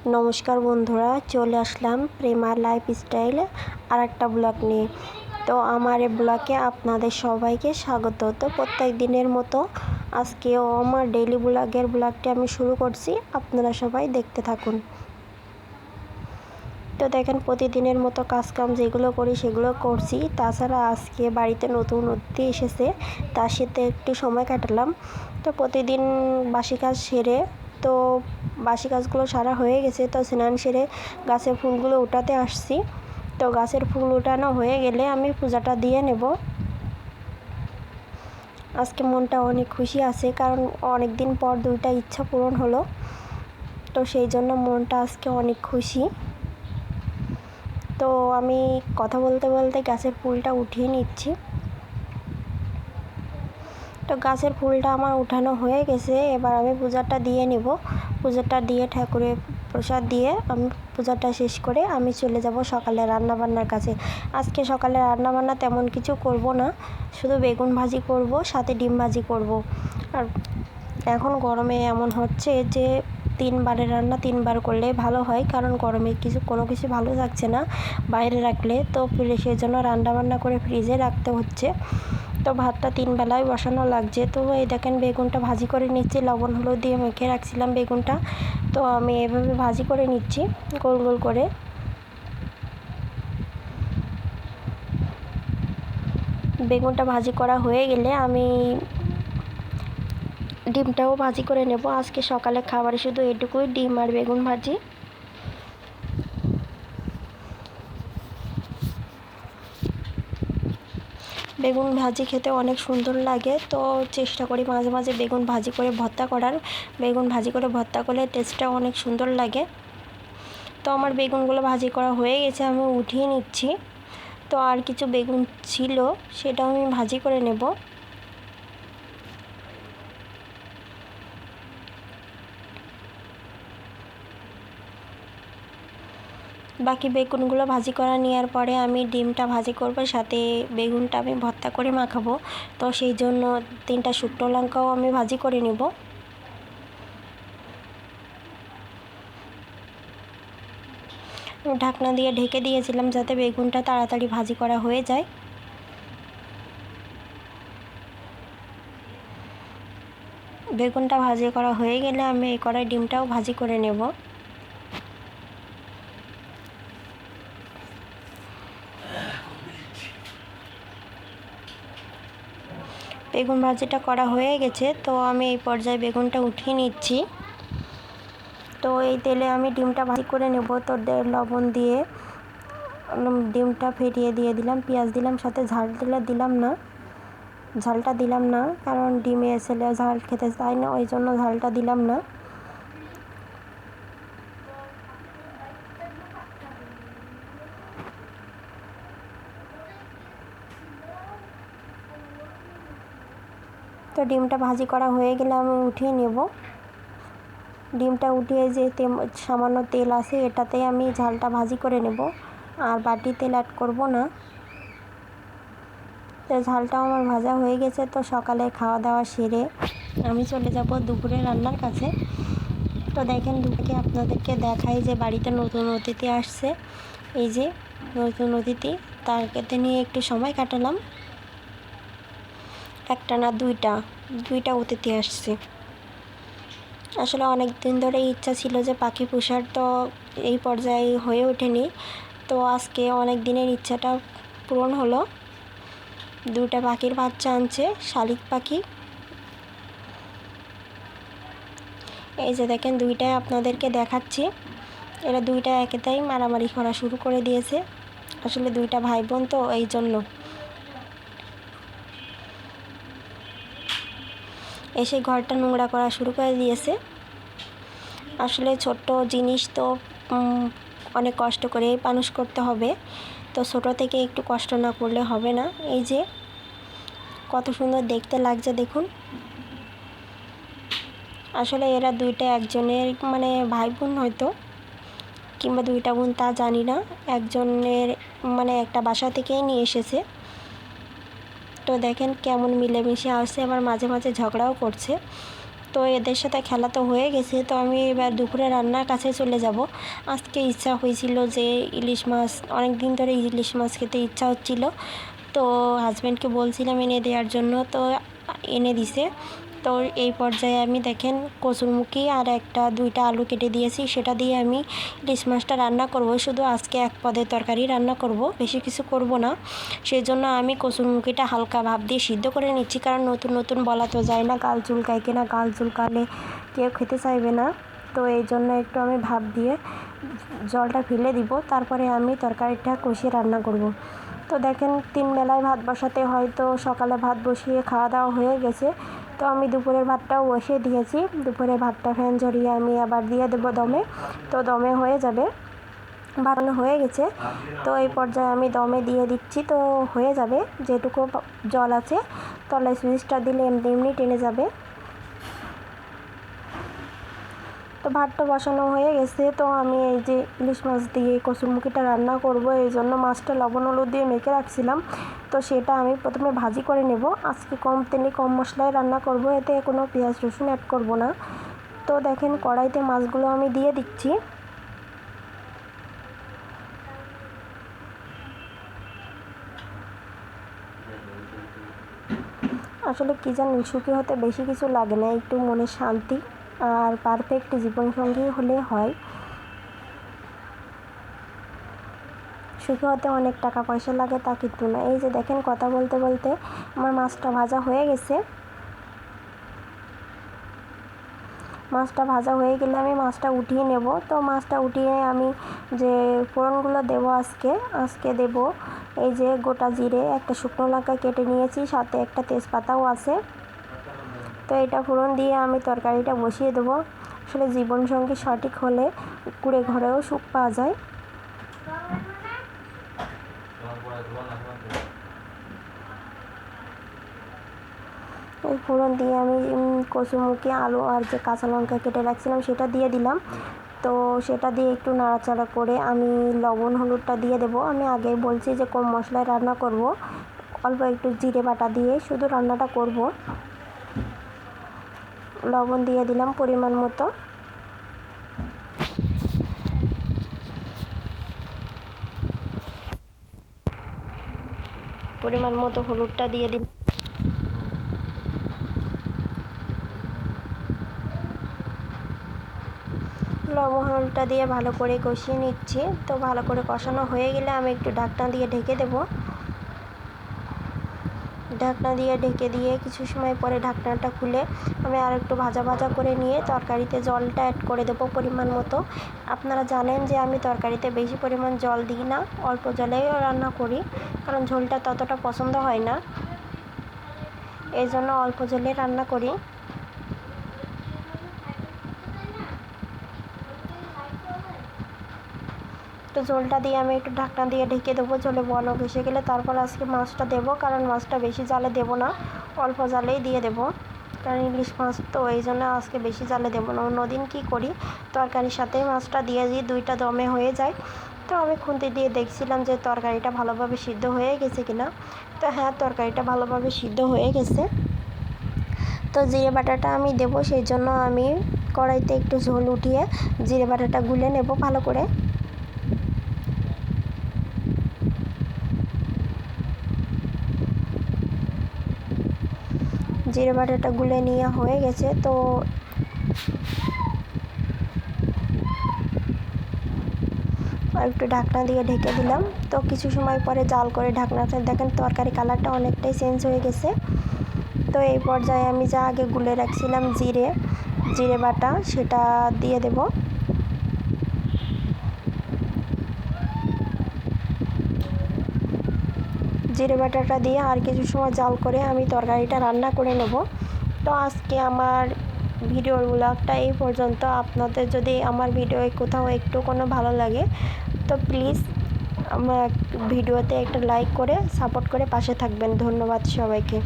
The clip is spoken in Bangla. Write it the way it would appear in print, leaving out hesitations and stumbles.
নমস্কার বন্ধুরা, চলে আসলাম প্রেমার লাইফস্টাইল আর একটা ব্লগ নিয়ে। তো আমার এই ব্লগে আপনাদের সবাইকে স্বাগত। তো প্রত্যেক দিনের মতো আজকেও আমার ডেইলি ব্লগটি আমি শুরু করছি, আপনারা সবাই দেখতে থাকুন। তো দেখেন, প্রতিদিনের মতো কাজকাম যেগুলো করি সেগুলো করছি। তাছাড়া আজকে বাড়িতে নতুন অতিথি এসেছে, তার সাথে একটু সময় কাটালাম। তো প্রতিদিন বাসি কাজ সেরে, তো বাসি কাজগুলো সারা হয়ে গেছে, তো স্নান সেরে গাছের ফুলগুলো উঠাতে আসছি। তো গাছের ফুল উঠানো হয়ে গেলে আমি পূজাটা দিয়ে নেব। আজকে মনটা অনেক খুশি আছে, কারণ অনেক দিন পর দুইটা ইচ্ছা পূরণ হলো। তো সেই জন্য মনটা আজকে অনেক খুশি। তো আমি কথা বলতে বলতে গাছের ফুলটা উঠিয়ে নিচ্ছি। তো গাছের ফুলটা আমার উঠানো হয়ে গেছে, এবার আমি পূজাটা দিয়ে নেব। পূজাটা দিয়ে ঠাকুরের প্রসাদ দিয়ে আমি পূজাটা শেষ করে আমি চলে যাব সকালে রান্নাবান্নার কাছে। আজকে সকালে রান্নাবান্না তেমন কিছু করব না, শুধু বেগুন ভাজি করব, সাথে ডিম ভাজি করব। আর এখন গরমে এমন হচ্ছে যে 3বারের রান্না 3বার করলে ভালো হয়, কারণ গরমে কোনো কিছু ভালো থাকছে না বাইরে রাখলে। তো সেই জন্য রান্নাবান্না করে ফ্রিজে রাখতে হচ্ছে। তো ভাতটা 3 বেলায় বসানো লাগছে। তো এই দেখেন, বেগুনটা ভাজি করে নিচ্ছি, লবণ হলুদ দিয়ে মেখে রাখছিলাম বেগুনটা। তো আমি এভাবে ভাজি করে নিচ্ছি গোল গোল করে। বেগুনটা ভাজি করা হয়ে গেলে আমি ডিমটাও ভাজি করে নেব। আজকে সকালে খাবারে শুধু এটুকুই, ডিম আর বেগুন ভাজি। বেগুন ভাজি খেতে অনেক সুন্দর লাগে, তো চেষ্টা করি মাঝে মাঝে বেগুন ভাজি করে ভর্তা করার। বেগুন ভাজি করে ভর্তা করলে টেস্টটা অনেক সুন্দর লাগে। তো আমার বেগুনগুলো ভাজি করা হয়ে গেছে, আমি উঠিয়ে নিচ্ছি। তো আর কিছু বেগুন ছিল, সেটাও আমি ভাজি করে নেব। বাকি বেগুনগুলো ভাজি করা নেওয়ার পরে আমি ডিমটা ভাজি করব, সাথে বেগুনটা আমি ভর্তা করে মাখাবো। তো সেই জন্য 3টা শুকনো লঙ্কাও আমি ভাজি করে নেব। ঢাকনা দিয়ে ঢেকে দিয়েছিলাম যাতে বেগুনটা তাড়াতাড়ি ভাজি করা হয়ে যায়। বেগুনটা ভাজি করা হয়ে গেলে আমি এই কড়াই ডিমটাও ভাজি করে নেব। বেগুন ভাজিটা করা হয়ে গেছে, তো আমি এই পর্যায়ে বেগুনটা উঠিয়ে নিচ্ছি। তো এই তেলে আমি ডিমটা ভাজি করে নেব। তো লবণ দিয়ে ডিমটা ফেটিয়ে দিয়ে দিলাম, পেঁয়াজ দিলাম, সাথে ঝালটা দিলাম না, কারণ ডিমে ছেলে ঝাল খেতে চায় না, ওই জন্য ঝালটা দিলাম না। তো ডিমটা ভাজি করা হয়ে গেলে আমি উঠিয়ে নেব। ডিমটা উঠিয়ে যে সামান্য তেল আছে, এটাতে আমি ঝালটা ভাজি করে নেব, আর বাটি তেল অ্যাড করব না। তো ঝালটাও আমার ভাজা হয়ে গেছে। তো সকালে খাওয়া দাওয়া সেরে আমি চলে যাব দুপুরে রান্নার কাছে। তো দেখেন, দুপুরে আপনাদেরকে দেখাই যে বাড়িতে নতুন অতিথি আসছে। এই যে নতুন অতিথি, তাকে নিয়ে একটু সময় কাটালাম। একটা না, দুইটা অতিথি আসছে। আসলে অনেক দিন ধরে ইচ্ছা ছিল যে পাখি পোষার, তো এই পর্যায়ে হয়ে ওঠেনি। তো আজকে অনেক দিনের ইচ্ছাটা পূরণ হলো। 2টা পাখির বাচ্চা আনছে, শালিক পাখি। এই যে দেখেন, 2টাই আপনাদেরকে দেখাচ্ছি। এরা 2টা একেতেই মারামারি করা শুরু করে দিয়েছে। আসলে 2টা ভাই বোন, তো এই জন্য এসে ঘরটা নোংরা করা শুরু করে দিয়েছে। আসলে ছোট্ট জিনিস তো অনেক কষ্ট করে মানুষ করতে হবে, তো ছোট থেকে একটু কষ্ট না করলে হবে না। এই যে কত সুন্দর দেখতে লাগছে দেখুন। আসলে এরা 2টা একজনের মানে ভাই বোন হয়তো, কিংবা 2টা বোন তা জানি না। একজনের মানে একটা বাসা থেকেই নিয়ে এসেছে। তো দেখেন কেমন মিলেমিশে আসছে, আবার মাঝে মাঝে ঝগড়াও করছে। তো এদের সাথে খেলা তো হয়ে গেছে, তো আমি এবার দুপুরে রান্নার কাছে চলে যাব। আজকে ইচ্ছা হয়েছিল যে ইলিশ মাছ, অনেক দিন ধরে ইলিশ মাছ খেতে ইচ্ছা হচ্ছিল, তো হাজব্যান্ডকে বলছিলাম এনে দেওয়ার জন্য, তো এনে দিছে। তো এই পর্যায়ে আমি দেখেন কচুরমুখী আর দুইটা আলু কেটে দিয়েছি, সেটা দিয়ে আমি ইলিশ মাছটা রান্না করব। শুধু আজকে এক পদের তরকারি রান্না করব, বেশি কিছু করব না। সেই জন্য আমি কচুরমুখীটা হালকা ভাপ দিয়ে সিদ্ধ করে নিচ্ছি, কারণ নতুন নতুন বলা তো যায় না, গাল চুলকায় কিনা, গাল চুলকালে কেউ খেতে চাইবে না। তো এই জন্য একটু আমি ভাপ দিয়ে জলটা ফেলে দিব, তারপরে আমি তরকারিটা কষিয়ে রান্না করব। তো দেখেন 3 বেলায় ভাত বসাতে হয়, তো সকালে ভাত বসিয়ে খাওয়া দাওয়া হয়ে গেছে। তো আমি দুপুরের ভাতটাও বসিয়ে দিয়েছি। দুপুরের ভাতটা ফ্যান ঝরিয়ে আমি আবার দিয়ে দেবো দমে, তো দমে হয়ে যাবে, বানানো হয়ে গেছে। তো এই পর্যায়ে আমি দমে দিয়ে দিচ্ছি, তো হয়ে যাবে। যেটুকু জল আছে তলায় সুইচটা দিলে এমনি এমনি টেনে যাবে। তো ভাতটা বসানো হয়ে গেছে, তো আমি এই যে ইলিশ মাছ দিয়ে কচুরমুখীটা রান্না করব, এই জন্য মাছটা লবণ হলুদ দিয়ে মেখে রাখছিলাম। তো সেটা আমি প্রথমে ভাজি করে নেব। আজকে কম তেলে কম মশলায় রান্না করব, এতে কোনো পেঁয়াজ রসুন অ্যাড করব না। তো দেখেন কড়াইতে মাছগুলো আমি দিয়ে দিচ্ছি। আসলে কী জানেন, সুখী হতে বেশি কিছু লাগে না, একটু মনের শান্তি আর পারফেক্ট জীবনসঙ্গী হলে হয়। সুখী হতে অনেক টাকা পয়সা লাগে তা কিন্তু না। এই যে দেখেন কথা বলতে বলতে আমার মাছটা ভাজা হয়ে গেছে। মাছটা ভাজা হয়ে গেলে আমি মাছটা উঠিয়ে নেব। তো মাছটা উঠিয়ে আমি যে ফোড়নগুলো দেবো আজকে দেব এই যে গোটা জিরে, একটা শুকনো লঙ্কা কেটে নিয়েছি, সাথে একটা তেজপাতাও আছে। তো এটা ফোড়ন দিয়ে আমি তরকারিটা বসিয়ে দেবো। আসলে জীবনসঙ্গী সঠিক হলে কুড়ে ঘরেও সুখ পাওয়া যায়। এই ফোড়ন দিয়ে আমি কচুরমুখী, আলু আর যে কাঁচা লঙ্কা কেটে রাখছিলাম সেটা দিয়ে দিলাম। তো সেটা দিয়ে একটু নাড়াচাড়া করে আমি লবণ হলুদটা দিয়ে দেবো। আমি আগেই বলছি যে কম মশলায় রান্না করব, অল্প একটু জিরে বাটা দিয়ে শুধু রান্নাটা করব। লবণ দিয়ে দিলাম পরিমাণ মতো। হলুদটা দিয়ে দিলাম। লবণ হলুদটা দিয়ে ভালো করে কষিয়ে নিচ্ছি। তো ভালো করে কষানো হয়ে গেলে আমি একটু ঢাকনা দিয়ে ঢেকে দেব। ঢাকনা দিয়ে ঢেকে দিয়ে কিছু সময় পরে ঢাকনাটা খুলে আমি আর একটু ভাজা ভাজা করে নিয়ে তরকারিতে জলটা অ্যাড করে দেবো পরিমাণ মতো। আপনারা জানেন যে আমি তরকারিতে বেশি পরিমাণ জল দিই না, অল্প জলেই রান্না করি, কারণ ঝোলটা ততটা পছন্দ হয় না, এই জন্য অল্প জলে রান্না করি। তো ঝোলটা দিয়ে আমি একটু ঢাকনা দিয়ে ঢেকে দেবো। ঝোলে বলক এসে গেলে তারপর আজকে মাছটা দেবো, কারণ মাছটা বেশি জালে দেবো না, অল্প জালেই দিয়ে দেবো, কারণ ইলিশ মাছ তো এই জন্য আজকে বেশি জালে দেবো না। অন্যদিন কী করি, তরকারির সাথেই মাছটা দিয়ে দিই, দুইটা দমে হয়ে যায়। তো আমি খুন্তি দিয়ে দেখছিলাম যে তরকারিটা ভালোভাবে সিদ্ধ হয়ে গেছে কিনা। তো হ্যাঁ, তরকারিটা ভালোভাবে সিদ্ধ হয়ে গেছে। তো জিরে বাটাটা আমি দেবো, সেই জন্য আমি কড়াইতে একটু ঝোল উঠিয়ে জিরে বাটাটা গুলে নেব ভালো করে। জিরে বাটাটা গুলে নিয়ে হয়ে গেছে। তো একটু ঢাকনা দিয়ে ঢেকে দিলাম। তো কিছু সময় পরে জাল করে ঢাকনাটা দেখেন তরকারি কালারটা অনেকটাই চেঞ্জ হয়ে গেছে। তো এই পর্যায়ে আমি যা আগে গুলে রাখছিলাম জিরে বাটা, সেটা দিয়ে দেব। জিরে বাটাটা দিয়ে আর কিছু সময় জাল করে আমি তরকারিটা রান্না করে নেব। তো আজকে আমার ভিডিওর ব্লগটা এই পর্যন্ত। আপনাদের যদি আমার ভিডিও কোথাও একটু কোনো ভালো লাগে তো প্লিজ আমার ভিডিওতে একটা লাইক করে সাপোর্ট করে পাশে থাকবেন। ধন্যবাদ সবাইকে।